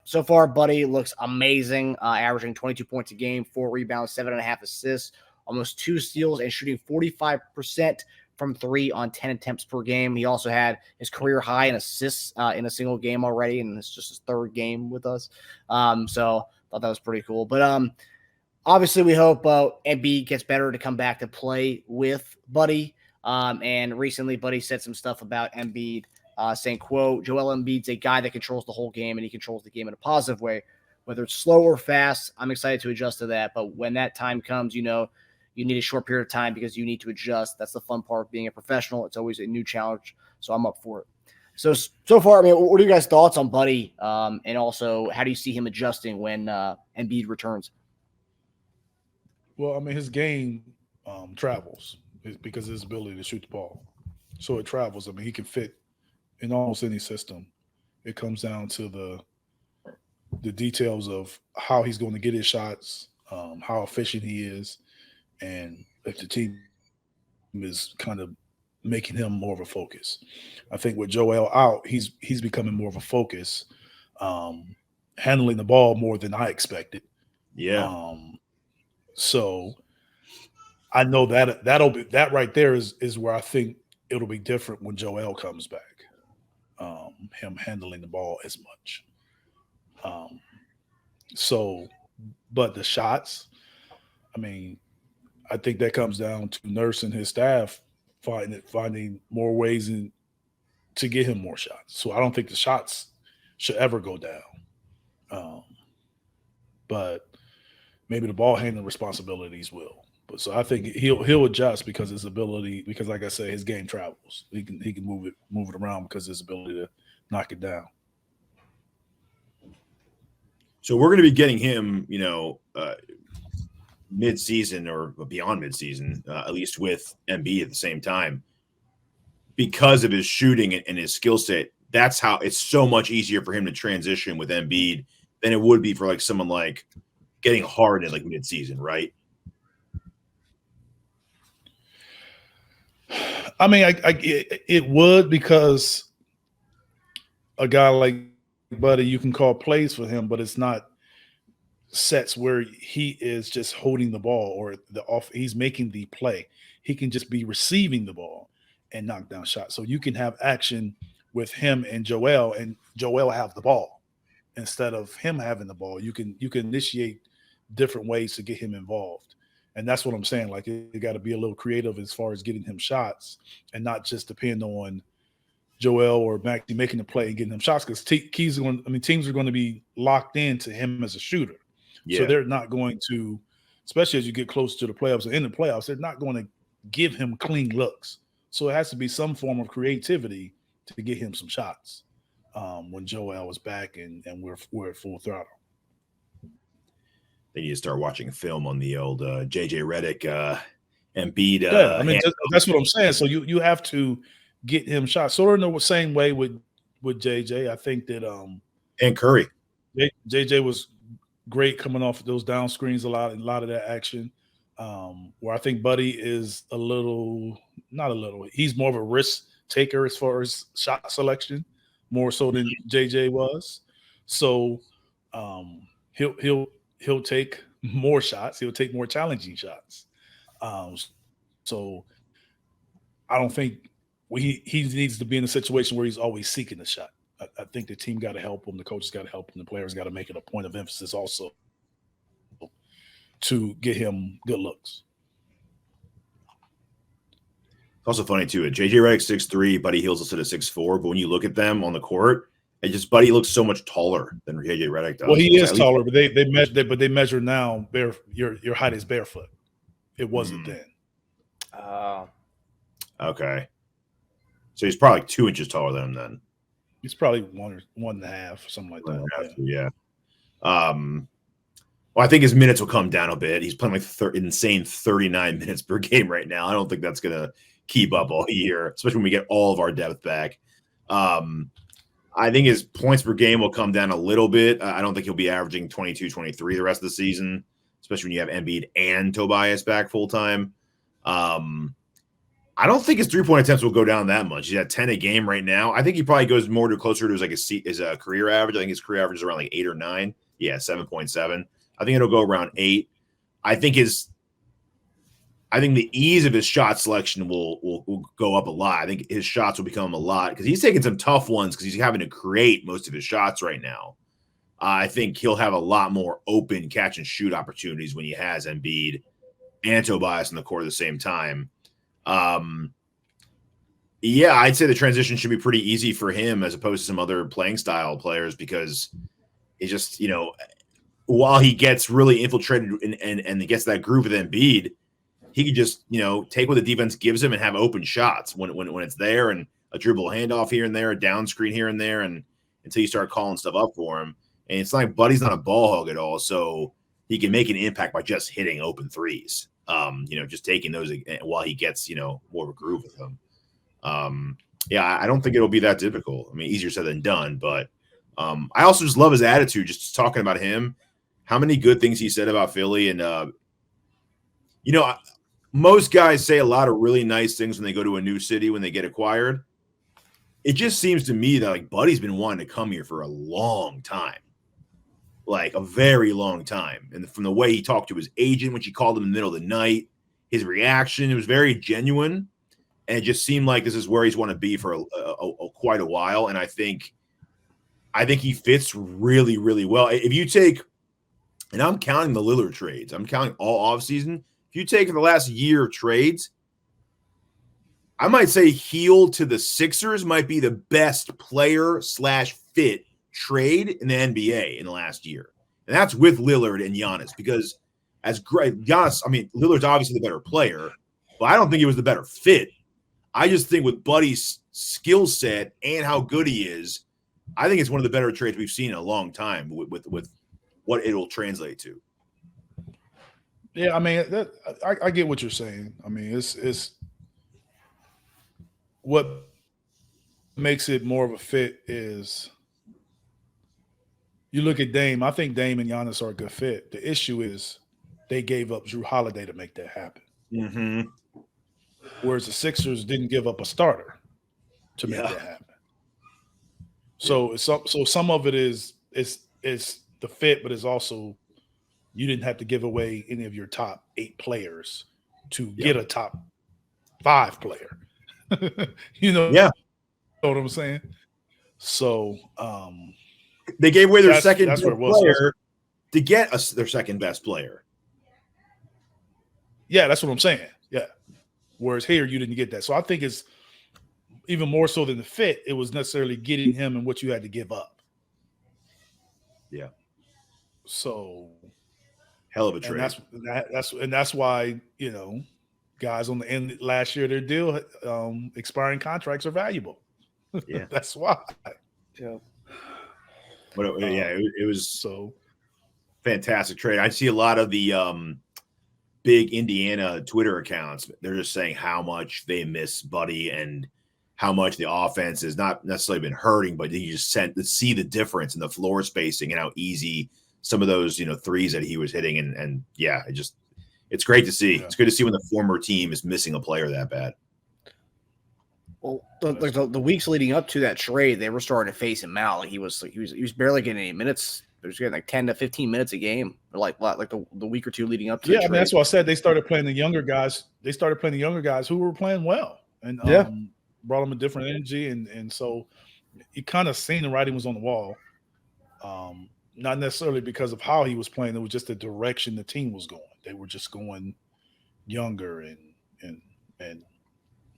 so far, Buddy looks amazing, averaging 22 points a game, 4 rebounds, 7.5 assists, almost 2 steals, and shooting 45% from 3 on 10 attempts per game. He also had his career high in assists in a single game already, and it's just his 3rd game with us. So thought that was pretty cool. But obviously, we hope Embiid gets better to come back to play with Buddy. And recently, Buddy said some stuff about Embiid, saying, quote, Joel Embiid's a guy that controls the whole game, and he controls the game in a positive way. Whether it's slow or fast, I'm excited to adjust to that. But when that time comes, you need a short period of time because you need to adjust. That's the fun part of being a professional. It's always a new challenge, so I'm up for it. So far, I mean, what are your guys' thoughts on Buddy? And also, how do you see him adjusting when Embiid returns? Well, I mean, his game travels because of his ability to shoot the ball. So it travels. I mean, he can fit in almost any system. It comes down to the details of how he's going to get his shots, how efficient he is, and if the team is kind of making him more of a focus. I think with Joel out, he's becoming more of a focus, handling the ball more than I expected. Yeah. So I know that right there is where I think it'll be different when Joel comes back. Him handling the ball as much. But the shots, I mean, I think that comes down to Nurse and his staff finding more ways to get him more shots. So I don't think the shots should ever go down. But maybe the ball handling responsibilities will. But so I think he'll adjust because his ability, because like I said, his game travels. He can move it around because of his ability to knock it down. So we're going to be getting him, mid-season or beyond mid-season, at least with Embiid at the same time, because of his shooting and his skill set. That's how it's so much easier for him to transition with Embiid than it would be for like someone like getting Harden like mid-season, right? I mean, it would, because a guy like Buddy, you can call plays for him, but it's not sets where he is just holding the ball or he's making the play. He can just be receiving the ball and knock down shots. So you can have action with him and Joel have the ball instead of him having the ball. You can initiate different ways to get him involved. And that's what I'm saying. Like, you got to be a little creative as far as getting him shots and not just depend on Joel or Maxey making the play and getting him shots, because teams are going to be locked into him as a shooter. Yeah. So they're not going to, especially as you get closer to the playoffs or in the playoffs, they're not going to give him clean looks. So it has to be some form of creativity to get him some shots when Joel is back and we're at full throttle. They need to start watching film on the old JJ Redick Embiid. Yeah, I mean, that's what I'm saying. So you have to get him shots. Sort of in the same way with JJ. I think that and Curry. JJ was great coming off of those down screens, a lot of that action. Where I think Buddy is he's more of a risk taker as far as shot selection, more so than JJ was. So he'll take more shots. He'll take more challenging shots. So I don't think he needs to be in a situation where he's always seeking the shot. I think the team got to help him. The coaches got to help him. The players got to make it a point of emphasis also to get him good looks. It's also funny too. JJ Redick 6'3", Buddy Hield's listed at 6'4", but when you look at them on the court, Buddy looks so much taller than JJ Redick does. Well, he is taller, but they measure now. Your height is barefoot. It wasn't then. Okay. So he's probably like 2 inches taller than him then. He's probably 1.5, something like that. Yeah. Well, I think his minutes will come down a bit. He's playing like insane 39 minutes per game right now. I don't think that's going to keep up all year, especially when we get all of our depth back. I think his points per game will come down a little bit. I don't think he'll be averaging 22, 23 the rest of the season, especially when you have Embiid and Tobias back full time. I don't think his 3-point attempts will go down that much. He's at 10 a game right now. I think he probably goes more to closer to his career average. I think his career average is around like 8 or 9. Yeah, 7.7. I think it'll go around 8. I think the ease of his shot selection will go up a lot. I think his shots will become a lot because he's taking some tough ones because he's having to create most of his shots right now. I think he'll have a lot more open catch and shoot opportunities when he has Embiid and Tobias in the court at the same time. Yeah, I'd say the transition should be pretty easy for him as opposed to some other playing style players because it's just, while he gets really infiltrated and he gets that groove with Embiid, he could just, take what the defense gives him and have open shots when it's there and a dribble handoff here and there, a down screen here and there, and until you start calling stuff up for him. And it's like Buddy's not a ball hog at all, so he can make an impact by just hitting open threes. Just taking those while he gets, more of a groove with them. I don't think it'll be that difficult. I mean, easier said than done, but I also just love his attitude, just talking about him, how many good things he said about Philly. And, most guys say a lot of really nice things when they go to a new city, when they get acquired. It just seems to me that like Buddy's been wanting to come here for a long time, like a very long time. And from the way he talked to his agent when she called him in the middle of the night, his reaction, it was very genuine. And it just seemed like this is where he's want to be for quite a while. And I think he fits really, really well. If you take, and I'm counting the Lillard trades, I'm counting all offseason. If you take the last year of trades, I might say Hield to the Sixers might be the best player/fit trade in the NBA in the last year. And that's with Lillard and Giannis because as great Giannis, I mean, Lillard's obviously the better player, but I don't think it was the better fit. I just think with Buddy's skill set and how good he is, I think it's one of the better trades we've seen in a long time with what it'll translate to. Yeah, I mean, I get what you're saying. I mean, it's what makes it more of a fit is you look at Dame. I think Dame and Giannis are a good fit. The issue is they gave up Drew Holiday to make that happen. Mm-hmm. Whereas the Sixers didn't give up a starter to make that happen. So some of it is the fit, but it's also you didn't have to give away any of your top 8 players to get a top 5 player. Know what I'm saying? So they gave away their second best player to get their second best player. Yeah, that's what I'm saying. Yeah. Whereas here you didn't get that. So I think it's even more so than the fit, it was necessarily getting him and what you had to give up. Yeah. So hell of a trade. And that's why, guys on the end last year, their deal, expiring contracts are valuable. Yeah. That's why. Yeah. But it was so fantastic trade. I see a lot of the big Indiana Twitter accounts. They're just saying how much they miss Buddy and how much the offense has not necessarily been hurting, but you just see the difference in the floor spacing and how easy some of those, threes that he was hitting. And it's great to see. Yeah. It's good to see when the former team is missing a player that bad. Well, the weeks leading up to that trade, they were starting to face him out. Like he was barely getting any minutes. He was getting like 10 to 15 minutes a game, like the week or two leading up to. Yeah, I mean, that's why I said they started playing the younger guys. They started playing the younger guys who were playing well, and brought them a different energy, and so you kind of seen the writing was on the wall. Not necessarily because of how he was playing; it was just the direction the team was going. They were just going younger, and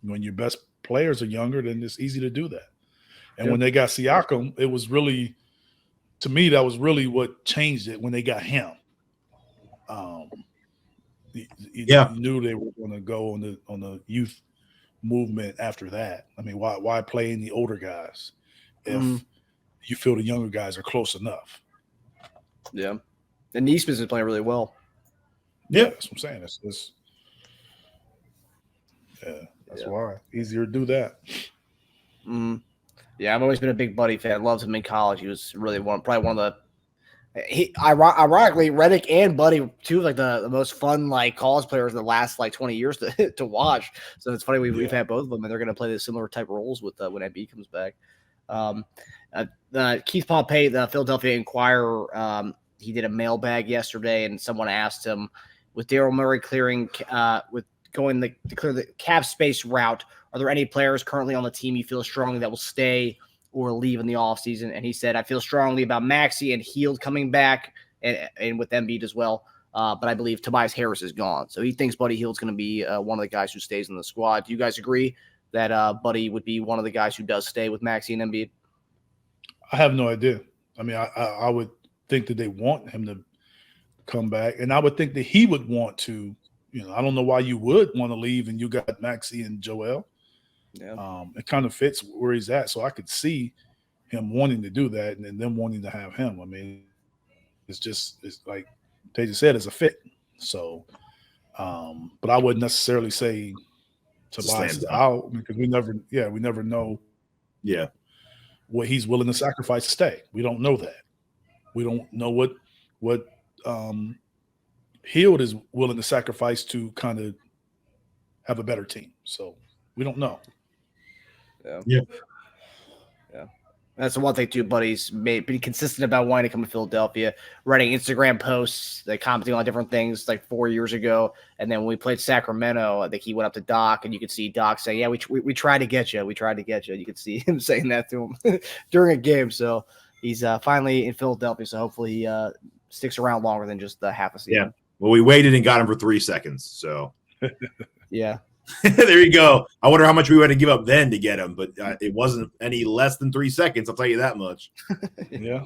when your best players are younger, then it's easy to do that. And when they got Siakam, it was really, to me, that was really what changed it when they got him. You knew they were going to go on the youth movement after that. I mean, why play in the older guys if you feel the younger guys are close enough? Yeah, and Neesmith's been playing really well. Yeah, that's what I'm saying. That's why easier to do that. Yeah, I've always been a big Buddy fan. Loved him in college. He was really probably one of the Ironically, Redick and Buddy, two of like the most fun like college players in the last like 20 years to watch. So it's funny we've had both of them, and they're going to play the similar type roles with when Embiid comes back. Keith Pompey, the Philadelphia Inquirer, he did a mailbag yesterday, and someone asked him, with Daryl Morey clearing with going to clear the cap space route, are there any players currently on the team you feel strongly that will stay or leave in the offseason? And he said, I feel strongly about Maxey and Hield coming back and with Embiid as well. But I believe Tobias Harris is gone. So he thinks Buddy Hield's going to be one of the guys who stays in the squad. Do you guys agree that Buddy would be one of the guys who does stay with Maxey and Embiid? I have no idea. I mean, I would think that they want him to come back. And I would think that he would want to, I don't know why you would want to leave and you got Maxey and Joel. Yeah. It kind of fits where he's at. So I could see him wanting to do that and then them wanting to have him. I mean, it's like Teja said, it's a fit. So, but I wouldn't necessarily say Tobias is out because we never know. Yeah. What he's willing to sacrifice to stay. We don't know that. We don't know what Hield is willing to sacrifice to kind of have a better team. So we don't know. Yeah. That's the one thing too. Buddy's been consistent about wanting to come to Philadelphia, writing Instagram posts, like commenting on different things like 4 years ago. And then when we played Sacramento, I think he went up to Doc, and you could see Doc saying, "Yeah, we tried to get you. We tried to get you." You could see him saying that to him during a game. So he's finally in Philadelphia. So hopefully he sticks around longer than just the half a season. Yeah. Well, we waited and got him for 3 seconds. So yeah. There you go. I wonder how much we had to give up then to get him, but it wasn't any less than 3 seconds. I'll tell you that much. Yeah.